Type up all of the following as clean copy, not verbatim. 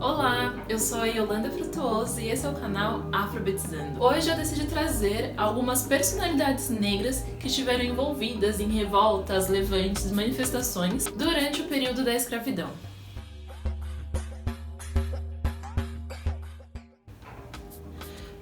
Olá, eu sou a Yolanda Frutuoso e esse é o canal Afrobetizando. Hoje eu decidi trazer algumas personalidades negras que estiveram envolvidas em revoltas, levantes, manifestações durante o período da escravidão.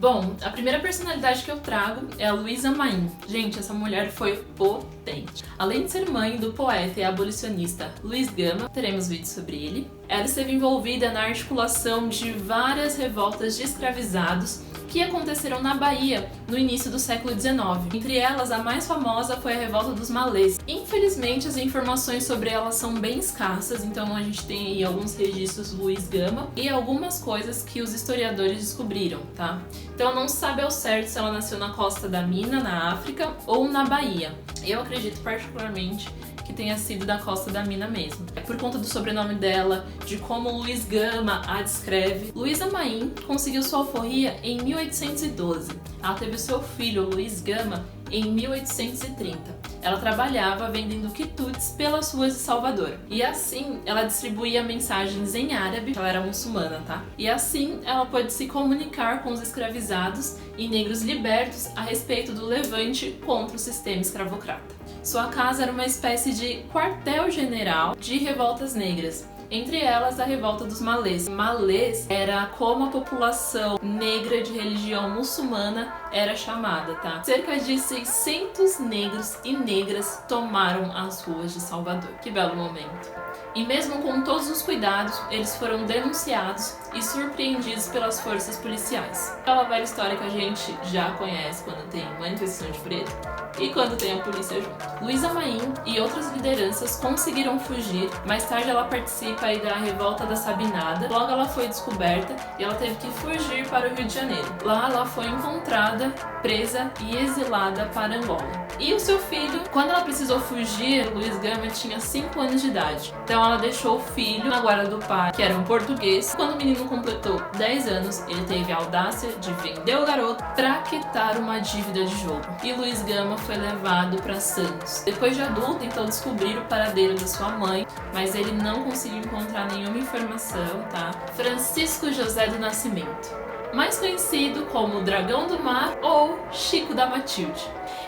Bom, a primeira personalidade que eu trago é a Luísa Maim. Gente, essa mulher foi potente. Além de ser mãe do poeta e abolicionista Luiz Gama, teremos vídeo sobre ele. Ela esteve envolvida na articulação de várias revoltas de escravizados que aconteceram na Bahia no início do século XIX. Entre elas, a mais famosa foi a Revolta dos Malês. Infelizmente, as informações sobre ela são bem escassas, então a gente tem aí alguns registros do Luiz Gama e algumas coisas que os historiadores descobriram, tá? Então não se sabe ao certo se ela nasceu na Costa da Mina, na África, ou na Bahia. Eu acredito particularmente que tenha sido da Costa da Mina mesmo. É por conta do sobrenome dela, de como Luiz Gama a descreve. Luísa Maim conseguiu sua alforria em 1812. Ela teve o seu filho, Luiz Gama, em 1830. Ela trabalhava vendendo quitutes pelas ruas de Salvador. E assim, ela distribuía mensagens em árabe, ela era muçulmana, tá? E assim, ela pôde se comunicar com os escravizados e negros libertos a respeito do levante contra o sistema escravocrata. Sua casa era uma espécie de quartel-general de revoltas negras. Entre elas, a Revolta dos Malês. Malês era como a população negra de religião muçulmana era chamada, tá? Cerca de 600 negros e negras tomaram as ruas de Salvador. Que belo momento! E mesmo com todos os cuidados, eles foram denunciados e surpreendidos pelas forças policiais. Aquela velha história que a gente já conhece quando tem manifestação de preto e quando tem a polícia junto. Luísa Maim e outras lideranças conseguiram fugir. Mais tarde ela participa aí da Revolta da Sabinada. Logo ela foi descoberta e ela teve que fugir para o Rio de Janeiro. Lá ela foi encontrada, presa e exilada para Angola. E o seu filho, quando ela precisou fugir, Luiz Gama tinha 5 anos de idade. Então ela deixou o filho na guarda do pai, que era um português. Quando o menino completou 10 anos, ele teve a audácia de vender o garoto para quitar uma dívida de jogo. E Luiz Gama foi levado para Santos. Depois de adulto, então descobriram o paradeiro da sua mãe, mas ele não conseguiu encontrar nenhuma informação, tá? Francisco José do Nascimento, mais conhecido como Dragão do Mar ou Chico da Matilde.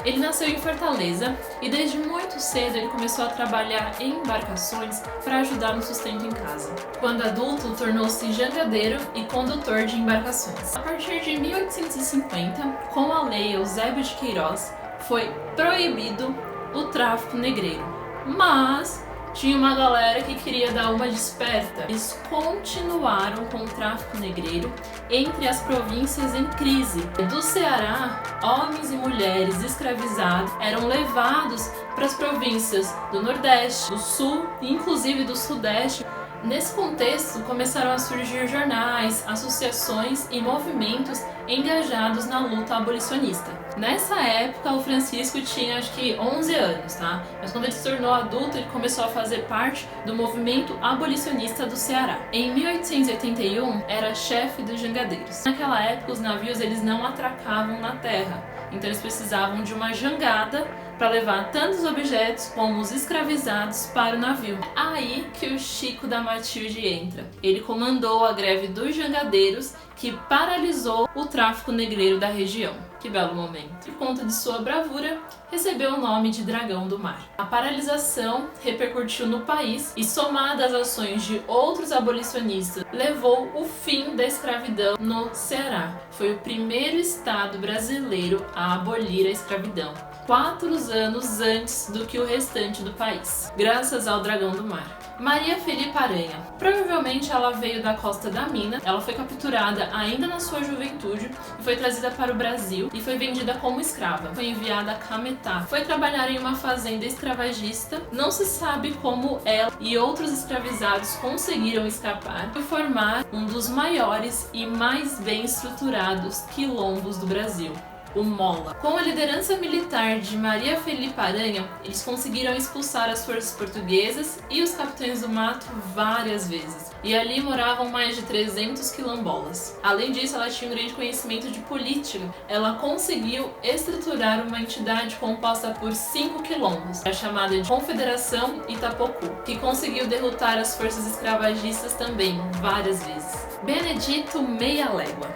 Ele nasceu em Fortaleza e desde muito cedo ele começou a trabalhar em embarcações para ajudar no sustento em casa. Quando adulto, tornou-se jangadeiro e condutor de embarcações. A partir de 1850, com a lei Eusébio de Queiroz, foi proibido o tráfico negreiro. Mas tinha uma galera que queria dar uma desperta. Eles continuaram com o tráfico negreiro entre as províncias em crise. Do Ceará, homens e mulheres escravizados eram levados para as províncias do Nordeste, do Sul e inclusive do Sudeste. Nesse contexto, começaram a surgir jornais, associações e movimentos engajados na luta abolicionista. Nessa época, o Francisco tinha acho que 11 anos, tá? Mas quando ele se tornou adulto, ele começou a fazer parte do movimento abolicionista do Ceará. Em 1881, era chefe dos jangadeiros. Naquela época, os navios eles não atracavam na terra, então eles precisavam de uma jangada para levar tantos objetos como os escravizados para o navio. Aí que o Chico da Matilde entra. Ele comandou a greve dos jangadeiros que paralisou o tráfico negreiro da região. Que belo momento! Por conta de sua bravura, recebeu o nome de Dragão do Mar. A paralisação repercutiu no país e, somada às ações de outros abolicionistas, levou o fim da escravidão no Ceará. Foi o primeiro estado brasileiro a abolir a escravidão, 4 anos antes do que o restante do país, graças ao Dragão do Mar. Maria Felipa Aranha. Provavelmente ela veio da Costa da Mina. Ela foi capturada ainda na sua juventude e foi trazida para o Brasil e foi vendida como escrava. Foi enviada a Cametá. Foi trabalhar em uma fazenda escravagista. Não se sabe como ela e outros escravizados conseguiram escapar e formar um dos maiores e mais bem estruturados quilombos do Brasil, o Mola. Com a liderança militar de Maria Felipa Aranha, eles conseguiram expulsar as forças portuguesas e os capitães do mato várias vezes. E ali moravam mais de 300 quilombolas. Além disso, ela tinha um grande conhecimento de política. Ela conseguiu estruturar uma entidade composta por 5 quilombos, a chamada de Confederação Itapocu, que conseguiu derrotar as forças escravagistas também, várias vezes. Benedito Meia Légua.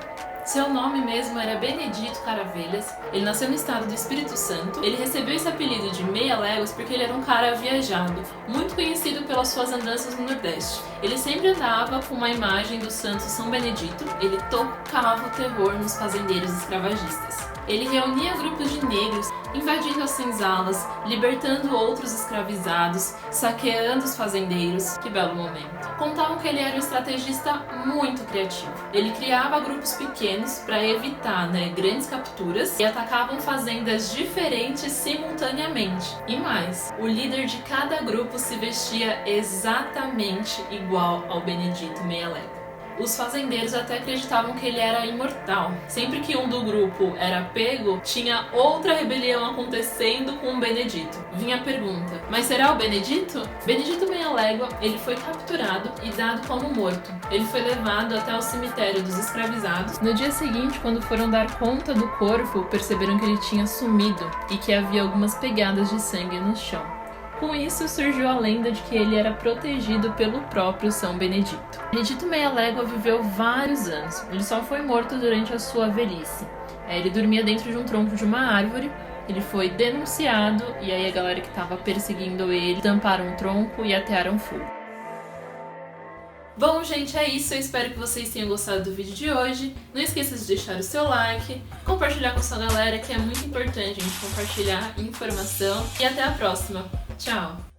Seu nome mesmo era Benedito Caravelhas, ele nasceu no estado do Espírito Santo. Ele recebeu esse apelido de Meia Léguas porque ele era um cara viajado, muito conhecido pelas suas andanças no Nordeste. Ele sempre andava com uma imagem do santo São Benedito, ele tocava o terror nos fazendeiros escravagistas. Ele reunia grupos de negros, invadindo as senzalas, libertando outros escravizados, saqueando os fazendeiros. Que belo momento. Contavam que ele era um estrategista muito criativo. Ele criava grupos pequenos para evitar grandes capturas e atacavam fazendas diferentes simultaneamente. E mais, o líder de cada grupo se vestia exatamente igual ao Benedito Meia Légua. Os fazendeiros até acreditavam que ele era imortal. Sempre que um do grupo era pego, tinha outra rebelião acontecendo com o Benedito. Vinha a pergunta, mas será o Benedito? Benedito Meia Légua, ele foi capturado e dado como morto. Ele foi levado até o cemitério dos escravizados. No dia seguinte, quando foram dar conta do corpo, perceberam que ele tinha sumido e que havia algumas pegadas de sangue no chão. Com isso, surgiu a lenda de que ele era protegido pelo próprio São Benedito. Benedito Meia Légua viveu vários anos. Ele só foi morto durante a sua velhice. Ele dormia dentro de um tronco de uma árvore. Ele foi denunciado e aí a galera que estava perseguindo ele tamparam o tronco e atearam fogo. Bom, gente, é isso. Eu espero que vocês tenham gostado do vídeo de hoje. Não esqueça de deixar o seu like, compartilhar com sua galera, que é muito importante a gente compartilhar informação. E até a próxima. Tchau!